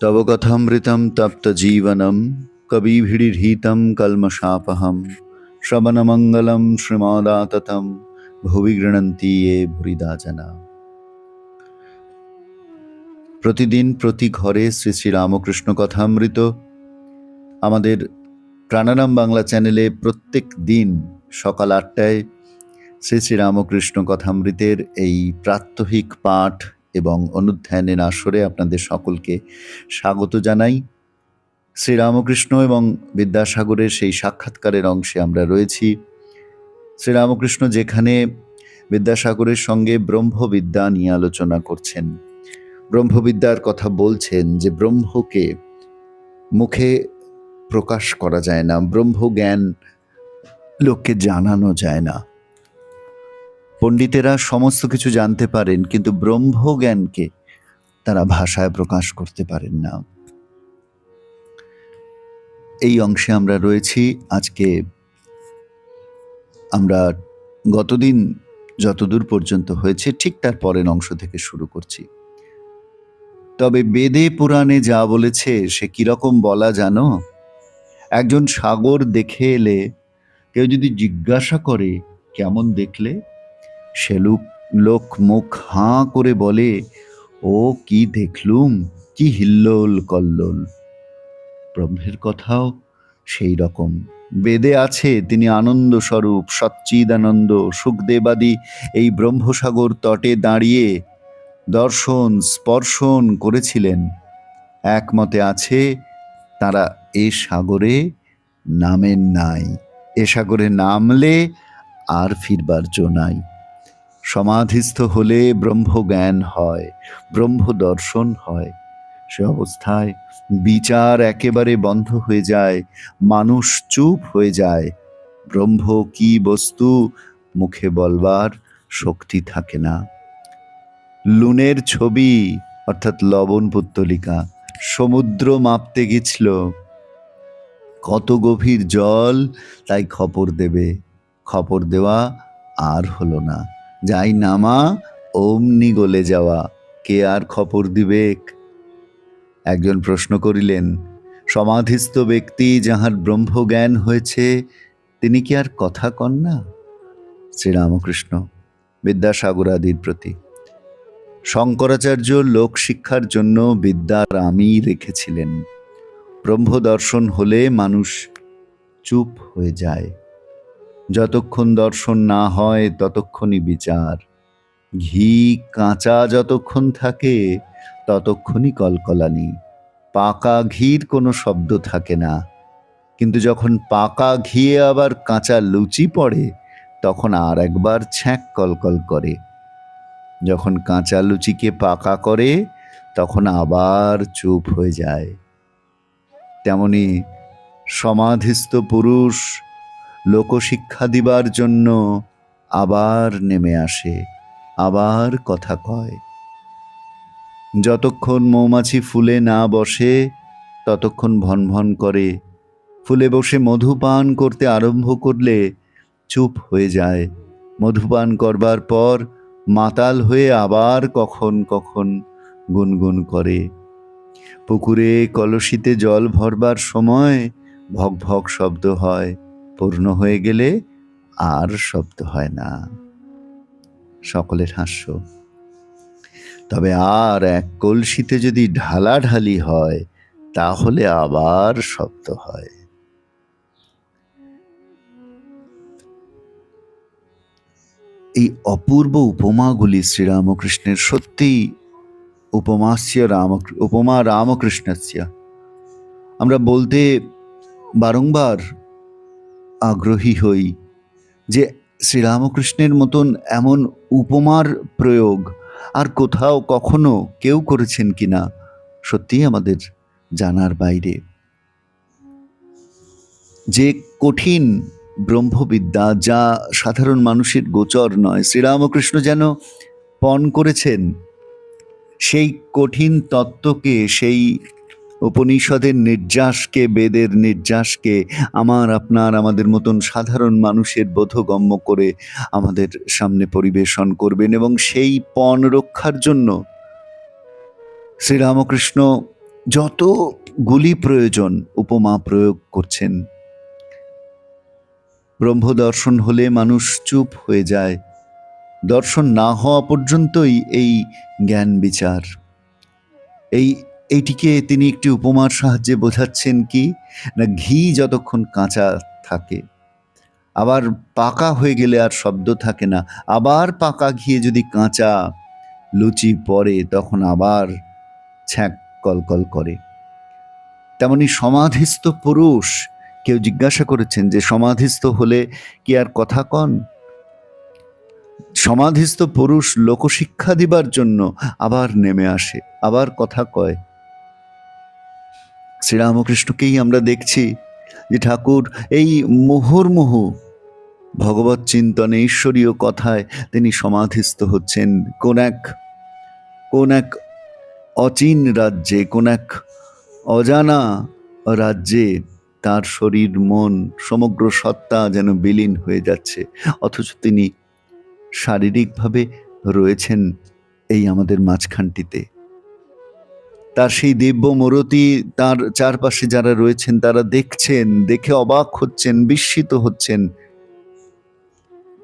तव कथामृतं तप्तजीवनं कविभिरीडितं कल्मषापहं श्रवणमङ्गलं श्रीमदाततं भुवि गृह्णन्ति ये भूरिदा जना। প্রতিদিন প্রতি ঘরে শ্রী শ্রী রামকৃষ্ণ কথামৃত আমাদের প্রাণারাম বাংলা চ্যানেলে প্রত্যেক দিন সকাল ৮টায় শ্রী শ্রী রামকৃষ্ণ কথামৃতের এই প্রাত্যহিক পাঠ এবং অনুধ্যানের আসরে আপনাদের সকলকে স্বাগত জানাই। শ্রীরামকৃষ্ণ এবং বিদ্যাসাগরের সেই সাক্ষাৎকারের অংশে আমরা রয়েছি। শ্রীরামকৃষ্ণ যেখানে বিদ্যাসাগরের সঙ্গে ব্রহ্মবিদ্যা নিয়ে আলোচনা করছেন, ব্রহ্মবিদ্যার কথা বলছেন যে ব্রহ্মকে মুখে প্রকাশ করা যায় না, ব্রহ্মজ্ঞান লোককে জানানো যায় না। পণ্ডিতেরা সমস্ত কিছু জানতে পারেন, কিন্তু ব্রহ্মজ্ঞানকে তারা ভাষায় প্রকাশ করতে পারেন না। এই অংশে আমরা রয়েছি। আজকে আমরা গতদিন যতদূর পর্যন্ত হয়েছে ঠিক তার পরের অংশ থেকে শুরু করছি। তবে বেদে পুরাণে যা বলেছে সে কিরকম বলা জানো? একজন সাগর দেখে এলে কেউ যদি জিজ্ঞাসা করে কেমন দেখলে, সে লোক মুখ হাঁ করে বলে, ও কি দেখলুম, কি হিল্লোল কল্লোল। ব্রহ্মের কথাও সেই রকম। বেদে আছে তিনি আনন্দ স্বরূপ, সচ্চিদানন্দ। সুখদেবাদি এই ব্রহ্মসাগর তটে দাঁড়িয়ে দর্শন স্পর্শন করেছিলেন। একমতে আছে তারা এ সাগরে নামেন নাই, এ সাগরে নামলে আর ফিরবার জো নাই। সমাধিস্থ হলে ব্রহ্মজ্ঞান হয়, ব্রহ্ম দর্শন হয়। সে অবস্থায় বিচার একেবারে বন্ধ হয়ে যায়, মানুষ চুপ হয়ে যায়। ব্রহ্ম কি বস্তু মুখে বলবার শক্তি থাকে না। লুনের ছবি অর্থাৎ লবণ পুত্তলিকা সমুদ্র মাপতে গেছিল, কত গভীর জল তাই খপর দেবে, খপর দেওয়া আর হলো না। যাই নামা অমনি গলে যাওয়া, কে আর খপর দিবে? একজন প্রশ্ন করিলেন, সমাধিস্থ ব্যক্তি যাহার ব্রহ্মজ্ঞান হয়েছে তিনি কি আর কথা কন না? শ্রীরামকৃষ্ণ বিদ্যাসাগরাদির প্রতি। শঙ্করাচার্য লোক শিক্ষার জন্য বিদ্যার আমি রেখেছিলেন। ব্রহ্মদর্শন হলে মানুষ চুপ হয়ে যায়। যতক্ষণ দর্শন না হয় ততক্ষণই বিচার। ঘি কাঁচা যতক্ষণ থাকে ততক্ষণই কলকলানি। পাকা ঘির কোনো শব্দ থাকে না, কিন্তু যখন পাকা ঘিয়ে আবার কাঁচা লুচি পড়ে তখন আর একবার ছ্যাঁক কলকল করে। যখন কাঁচা লুচিকে পাকা করে তখন আবার চুপ হয়ে যায়। তেমনি সমাধিস্থ পুরুষ লোকশিক্ষা দিবার জন্য আবার নেমে আসে, আবার কথা কয়। যতক্ষণ মৌমাছি ফুলে না বসে ততক্ষণ ভন ভন করে। ফুলে বসে মধুপান করতে আরম্ভ করলে চুপ হয়ে যায়। মধুপান করবার পর মাতাল হয়ে আবার কখন কখন গুনগুন করে। পুকুরে কলসিতে জল ভরবার সময় ভক ভক শব্দ হয়, পূর্ণ হয়ে গেলে আর শব্দ হয় না। সকলের হাস্য। তবে আর এক কলসিতে যদি ঢালাঢালি হয় তাহলে আবার শব্দ হয়। এই অপূর্ব উপমাগুলি শ্রীরামকৃষ্ণের সত্যি উপমা রামকৃষ্ণস্য। আমরা বলতে বারংবার আগ্রহী হই যে শ্রীরামকৃষ্ণের মতন এমন উপমার প্রয়োগ আর কোথাও কখনো কেউ করেছেন কিনা, সত্যিই আমাদের জানার বাইরে। যে কঠিন ব্রহ্মবিদ্যা, যা সাধারণ মানুষের গোচর নয়, শ্রীরামকৃষ্ণ যেন পণ করেছেন সেই কঠিন তত্ত্বকে, সেই উপনিষদের নির্যাসকে, বেদের নির্যাসকে আমাদের মতন সাধারণ মানুষের বোধগম্য করে আমাদের সামনে পরিবেশন করবেন। এবং সেই পণ রক্ষার জন্য শ্রীরামকৃষ্ণ যতগুলি প্রয়োজন উপমা প্রয়োগ করছেন। ব্রহ্মদর্শন হলে মানুষ চুপ হয়ে যায়, দর্শন না হওয়া পর্যন্তই এই জ্ঞান বিচার। এইটিকে তিনি একটি উপমার সাহায্যে বোঝাচ্ছেন কি না, ঘি যতক্ষণ কাঁচা থাকে, আবার পাকা হয়ে গেলে আর শব্দ থাকে না, আবার পাকা ঘিয়ে যদি কাঁচা লুচি পড়ে তখন আবার ছ্যাঁক কলকল করে। তেমনি সমাধিস্থ পুরুষ, কেউ জিজ্ঞাসা করেছেন যে সমাধিস্থ হলে কি আর কথা কন? সমাধিস্থ পুরুষ লোকশিক্ষা দিবার জন্য আবার নেমে আসে, আবার কথা কয়। শ্রীরামকৃষ্ণকেই আমরা দেখছি যে ঠাকুর এই মুহুর্মুহু ভগবত চিন্তনে, ঈশ্বরীয় কথায় তিনি সমাধিস্থ হচ্ছেন। কোন এক অচিন রাজ্যে, কোন এক অজানা রাজ্যে তার শরীর, মন, সমগ্র সত্তা যেন বিলীন হয়ে যাচ্ছে, অথচ তিনি শারীরিকভাবে রয়েছেন এই আমাদের মাঝখানটিতে। তার সেই দিব্য মূরতি, তার চারপাশে যারা রয়েছেন তারা দেখছেন, দেখে অবাক হচ্ছেন, বিস্মিত হচ্ছেন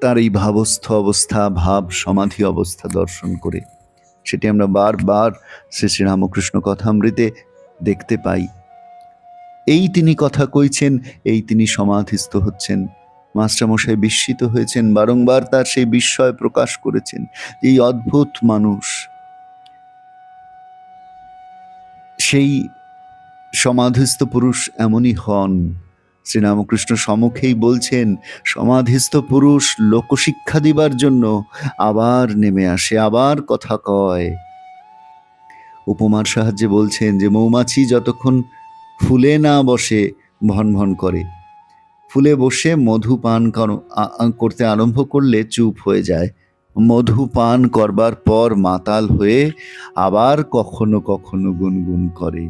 তার এই ভাবস্থ অবস্থা, ভাব সমাধি অবস্থা দর্শন করে। সেটি আমরা বারবার শ্রী শ্রীরামকৃষ্ণ কথামৃতে দেখতে পাই। এই তিনি কথা কইছেন, এই তিনি সমাধিস্থ হচ্ছেন। মাস্টারমশাই বিস্মিত হয়েছেন, বারংবার তার সেই বিস্ময় প্রকাশ করেছেন। এই অদ্ভুত মানুষ, সেই সমাধিস্থ পুরুষ এমনই হন। শ্রীরামকৃষ্ণ সম্মুখেই বলছেন, সমাধিস্থ পুরুষ লোকশিক্ষা দিবার জন্য আবার নেমে আসে, আবার কথা কয়। উপমার সাহায্যে বলছেন যে মৌমাছি যতক্ষণ ফুলে না বসে ভন ভন করে, ফুলে বসে মধু পান করতে আরম্ভ করলে চুপ হয়ে যায়, মধু পান করবার পর মাতাল হয়ে আবার কখনো কখনো গুনগুন করে।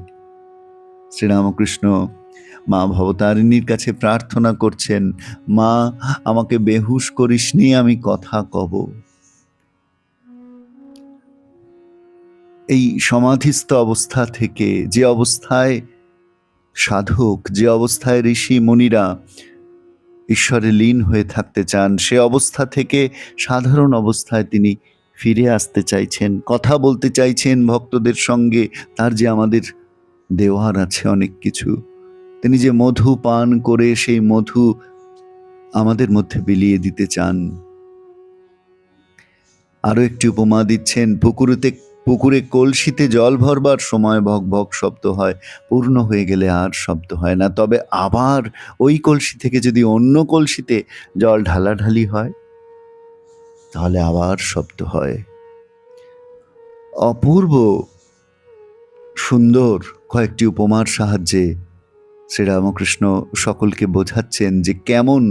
শ্রীরামকৃষ্ণ মা ভবতারিণীর কাছে প্রার্থনা করছেন, মা আমাকে বেহুশ করিসনি, আমি কথা কব। এই সমাধিস্থ অবস্থা থেকে, যে অবস্থায় সাধক, যে অবস্থায় ঋষি মুনিরা ঈশ্বরে লীন হয়ে থাকতে চান, সে অবস্থা থেকে সাধারণ অবস্থায় তিনি ফিরে আসতে চাইছেন, কথা বলতে চাইছেন ভক্তদের সঙ্গে। তার যে আমাদের দেওয়ার আছে অনেক কিছু, তিনি যে মধু পান করে সেই মধু আমাদের মধ্যে বিলিয়ে দিতে চান। আরো একটি উপমা দিচ্ছেন, পুকুরে কলসিতে জল ভরবার সময় ভক ভক শব্দ হয়, পূর্ণ হয়ে গেলে আর শব্দ হয় না। তবে আবার ওই কলসি থেকে যদি অন্য কলসিতে জল ঢালাঢালি হয় তাহলে আবার শব্দ হয়। অপূর্ব সুন্দর কয়েকটি উপমার সাহায্যে শ্রীরামকৃষ্ণ সকলকে বোঝাচ্ছেন যে কেমন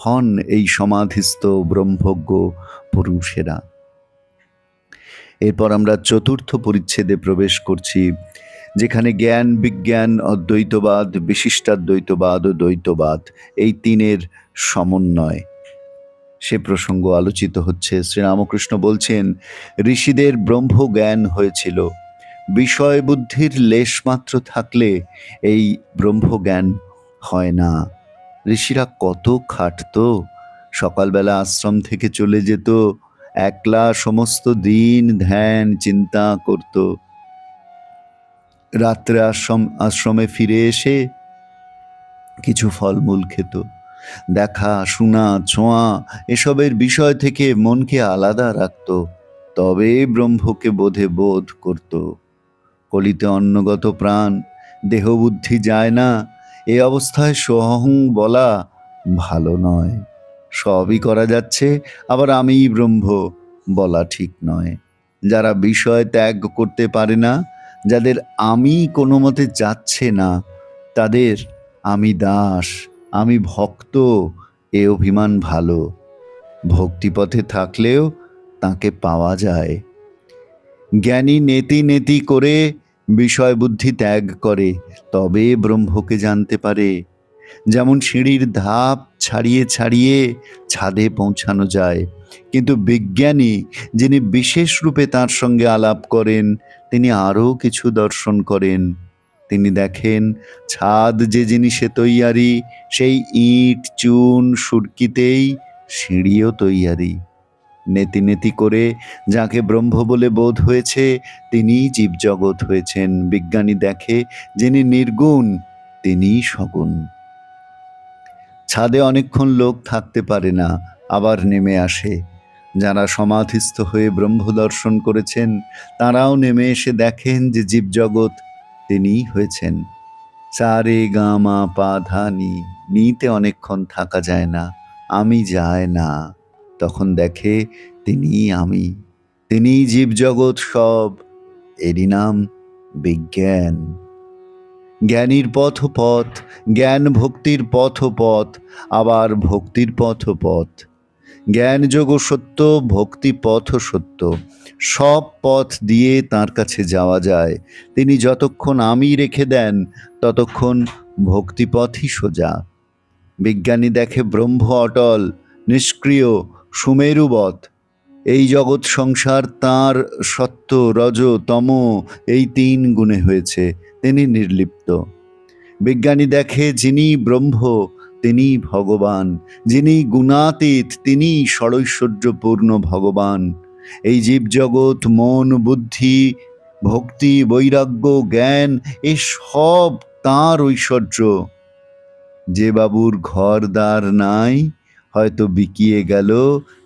হন এই সমাধিস্থ ব্রহ্মজ্ঞ পুরুষেরা। এরপর আমরা চতুর্থ পরিচ্ছেদে প্রবেশ করছি, যেখানে জ্ঞান, বিজ্ঞান, অদ্বৈতবাদ, বিশিষ্টাদ্বৈতবাদ ও দ্বৈতবাদ, এই তিনের সমন্বয়, সে প্রসঙ্গ আলোচিত হচ্ছে। শ্রীরামকৃষ্ণ বলছেন, ঋষিদের ব্রহ্মজ্ঞান হয়েছিল, বিষয় বুদ্ধির লেশমাত্র থাকলে এই ব্রহ্মজ্ঞান হয় না। ঋষিরা কত খাটত, সকালবেলা আশ্রম থেকে চলে যেত, একলা সমস্ত দিন ধ্যান চিন্তা করত, রাত্রে আশ্রমে ফিরে এসে কিছু ফলমূল খেত। দেখা, শোনা, ছোঁয়া এসবের বিষয় থেকে মনকে আলাদা রাখত, তবে ব্রহ্মকে বোধ করত। কলিতে অন্নগত প্রাণ, দেহবুদ্ধি যায় না, এ অবস্থায় সোহং বলা ভালো নয়। সবই করা যাচ্ছে, আবার আমিই ব্রহ্ম বলা ঠিক নয়। যারা বিষয় ত্যাগ করতে পারে না, যাদের আমি কোনো মতে যাচ্ছে না, তাদের আমি দাস, আমি ভক্ত, এ অভিমান ভালো। ভক্তিপথে থাকলেও তাকে পাওয়া যায়। জ্ঞানী নেতি নেতি করে বিষয় বুদ্ধি ত্যাগ করে, তবে ব্রহ্মকে জানতে পারে। যেমন সিঁড়ির ধাপ ছাড়িয়ে ছাড়িয়ে ছাদে পৌঁছানো যায়, কিন্তু বিজ্ঞানী যিনি বিশেষ রূপে তার সঙ্গে আলাপ করেন, তিনি আরও কিছু দর্শন করেন। তিনি দেখেন ছাদ যে জিনিসে তৈয়ারি, সেই ইট চুন সুরকিতেই সিঁড়িও তৈয়ারি। নেতি নেতি করে যাকে ব্রহ্ম বলে বোধ হয়েছে, তিনিই জীবজগৎ হয়েছেন। বিজ্ঞানী দেখে যিনি নির্গুণ, তিনিই সগুণ। ছাদে অনেকক্ষণ লোক থাকতে পারে না, আবার নেমে আসে। যারা সমাধিস্থ হয়ে ব্রহ্ম দর্শন করেছেন, তারাও নেমে এসে দেখেন যে জীবজগৎ তিনিই হয়েছেন। সারে গা মা পা ধা নি, নিতে অনেকক্ষণ থাকা যায় না, আমি যায় না। তখন দেখে তিনিই আমি, তিনিই জীবজগৎ সব। এরই নাম বিজ্ঞান। জ্ঞানীর পথ পথ, জ্ঞান ভক্তির পথ পথ, আবার ভক্তির পথ পথ। জ্ঞান যোগ সত্য, ভক্তি পথ সত্য। সব পথ দিয়ে তার কাছে যাওয়া যায়। তিনি যতক্ষণ আমি রেখে দেন, ততক্ষণ ভক্তিপথই সোজা। বিজ্ঞানী দেখে ব্রহ্ম অটল, নিষ্ক্রিয়, সুমেরুবৎ। এই জগৎ সংসার তাঁর সত্য রজ তম এই 3 গুণে হয়েছে, তিনি নির্লিপ্ত। বিজ্ঞানী দেখে যিনি ব্রহ্ম, তিনি ভগবান। যিনি গুণাতীত, তিনি ষড়ৈশ্বর্যপূর্ণ ভগবান। এই জীবজগৎ, মন, বুদ্ধি, ভক্তি, বৈরাগ্য, জ্ঞান, এ সব তাঁর ঐশ্বর্য। যে বাবুর ঘর দ্বার নাই, হয়তো বিকিয়ে গেল,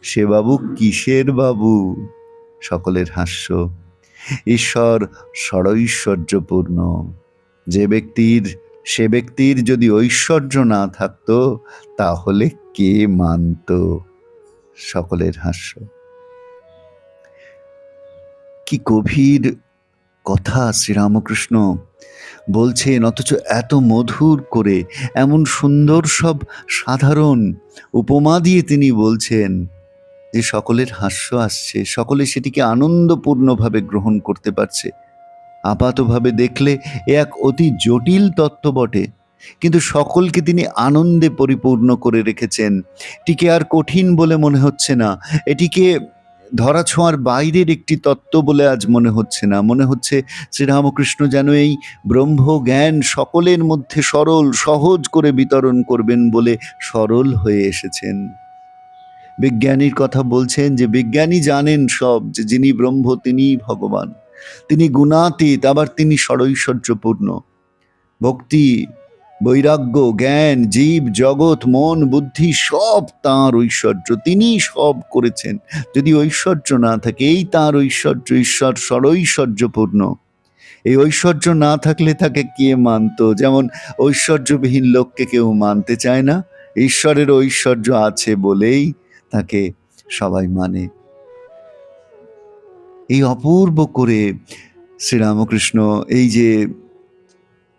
সে বাবু কিসের বাবু? সকলের হাস্য। ঈশ্বর ষড়ৈশ্বর্যপূর্ণ। সে ব্যক্তির যদি ঐশ্বর্য না থাকতো, তাহলে কে মানত? সকলের হাস্য। কি গভীর কথা শ্রীরামকৃষ্ণ বলছেন, অথচ এত মধুর করে, এমন সুন্দর সব সাধারণ উপমা দিয়ে তিনি বলছেন যে সকলের হাস্য আসছে, সকলে সেটিকে আনন্দপূর্ণভাবে গ্রহণ করতে পারছে। আপাতভাবে দেখলে এ এক অতি জটিল তত্ত্ব বটে, কিন্তু সকলকে তিনি আনন্দে পরিপূর্ণ করে রেখেছেন। এটিকে আর কঠিন বলে মনে হচ্ছে না, এটিকে ধরাছোঁয়ার বাইরের একটি তত্ত্ব বলে আজ মনে হচ্ছে না। মনে হচ্ছে শ্রীরামকৃষ্ণ যেন এই ব্রহ্ম জ্ঞান সকলের মধ্যে সরল সহজ করে বিতরণ করবেন বলে সরল হয়ে এসেছেন। বিজ্ঞানীর কথা বলছেন যে বিজ্ঞানী জানেন সব, যে যিনি ব্রহ্ম তিনিই ভগবান, তিনি গুণাতীত, আবার তিনি ষড়ৈশ্বর্যপূর্ণ। ভক্তি, বৈরাগ্য, জ্ঞান, জীব জগৎ, মন, বুদ্ধি সব তাঁর ঐশ্বর্য, তিনিই সব করেছেন। যদি ঐশ্বর্য না থাকে, এই তাঁর ঐশ্বর্য, ঈশ্বর ষড়ৈশ্বর্যপূর্ণ। এই ঐশ্বর্য না থাকলে তাকে কে মানত? যেমন ঐশ্বর্যবিহীন লোককে কেউ মানতে চায় না, ঈশ্বরের ঐশ্বর্য আছে বলেই তাকে সবাই মানে। এই অপূর্ব করে শ্রীরামকৃষ্ণ এই যে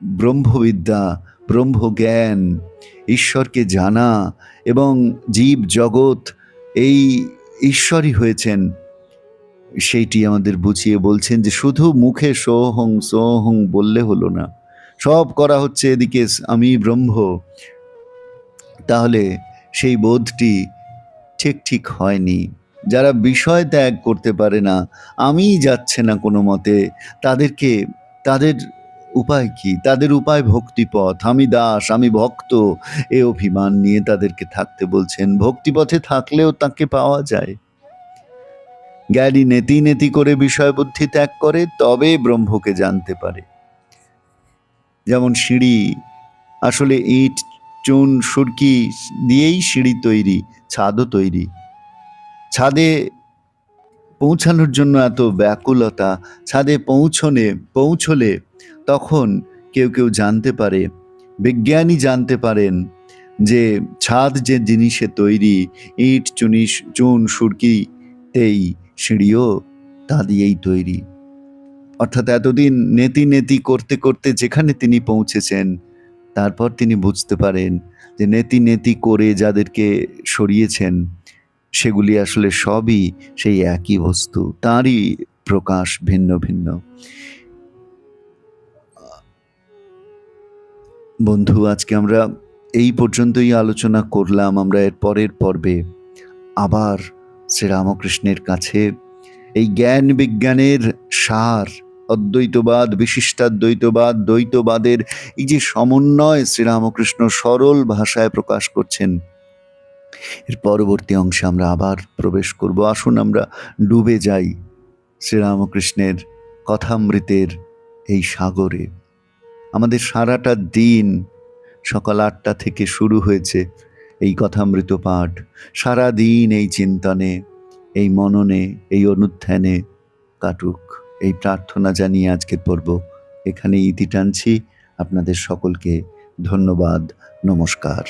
ব্রহ্মবিদ্যা, ব্রহ্মজ্ঞান, ঈশ্বরকে জানা এবং জীব জগৎ এই ঈশ্বরই হয়েছেন, সেইটি আমাদের বুঝিয়ে বলছেন যে শুধু মুখে সোহং সোহং বললে হলো না, সব করা হচ্ছে এদিকে আমি ব্রহ্ম। তাহলে সেই বোধটি ঠিক হয়নি। যারা বিষয় ত্যাগ করতে পারে না, আমি যাচ্ছে না কোনো মতে, তাদের উপায় কি? তাদের উপায় ভক্তিপথ। আমি দাস, আমি ভক্ত, এ অভিমান নিয়ে তাদেরকে থাকতে বলছেন। ভক্তিপথে থাকলেও তাকে পাওয়া যায়। জ্ঞানী নেতি নেতি করে বিষয় বুদ্ধি ত্যাগ করে, তবে ব্রহ্মকে জানতে পারে। যেমন সিঁড়ি, আসলে ইট চুন সুরকি দিয়েই সিঁড়ি তৈরি, ছাদও তৈরি। ছাদে পৌঁছানোর জন্য এত ব্যাকুলতা, ছাদে পৌঁছলে তখন কেউ জানতে পারে, বিজ্ঞানী জানতে পারেন যে ছাদ যে জিনিসে তৈরি, ইট চুন সুরকিতেই সিঁড়িও তা দিয়েই তৈরি। অর্থাৎ এতদিন নেতি নেতি করতে করতে যেখানে তিনি পৌঁছেছেন, তারপর তিনি বুঝতে পারেন যে নেতি নেতি করে যাদেরকে সরিয়েছেন সেগুলি আসলে সবই সেই একই বস্তু, তারই প্রকাশ ভিন্ন ভিন্ন। বন্ধু, আজকে আমরা এই পর্যন্তই আলোচনা করলাম। আমরা এর পরের পর্বে আবার শ্রীরামকৃষ্ণের কাছে এই জ্ঞান বিজ্ঞানের সার, অদ্বৈতবাদ, বিশিষ্টাদ্বৈতবাদ, দ্বৈতবাদের এই যে সমন্বয় শ্রীরামকৃষ্ণ সরল ভাষায় প্রকাশ করছেন, এর পরবর্তী অংশে আমরা আবার প্রবেশ করব। আসুন আমরা ডুবে যাই শ্রীরামকৃষ্ণের কথামৃতের এই সাগরে। আমাদের সারাটা দিন সকাল 8টা থেকে শুরু হয়েছে এই কথামৃত পাঠ। সারা দিন এই চিন্তনে, এই মননে, এই অনুধ্যানে কাটুক, এই প্রার্থনা জানিয়ে আজকের পর্ব এখানেই ইতি টানছি। আপনাদের সকলকে ধন্যবাদ, নমস্কার।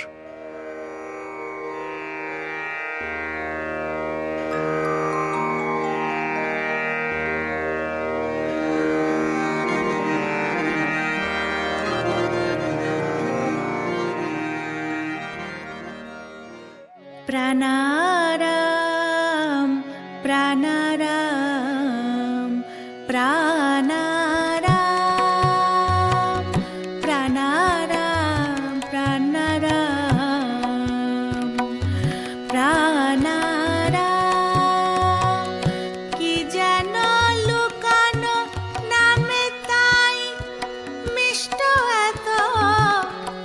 প্রাণারাম প্রাণারাম প্রাণারাম প্রাণারাম প্রাণারাম প্রাণারাম। কি যেন লুকানো নামে তাই মিষ্ট এত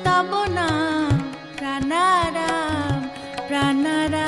তব নাম প্রাণারাম প্রাণারাম।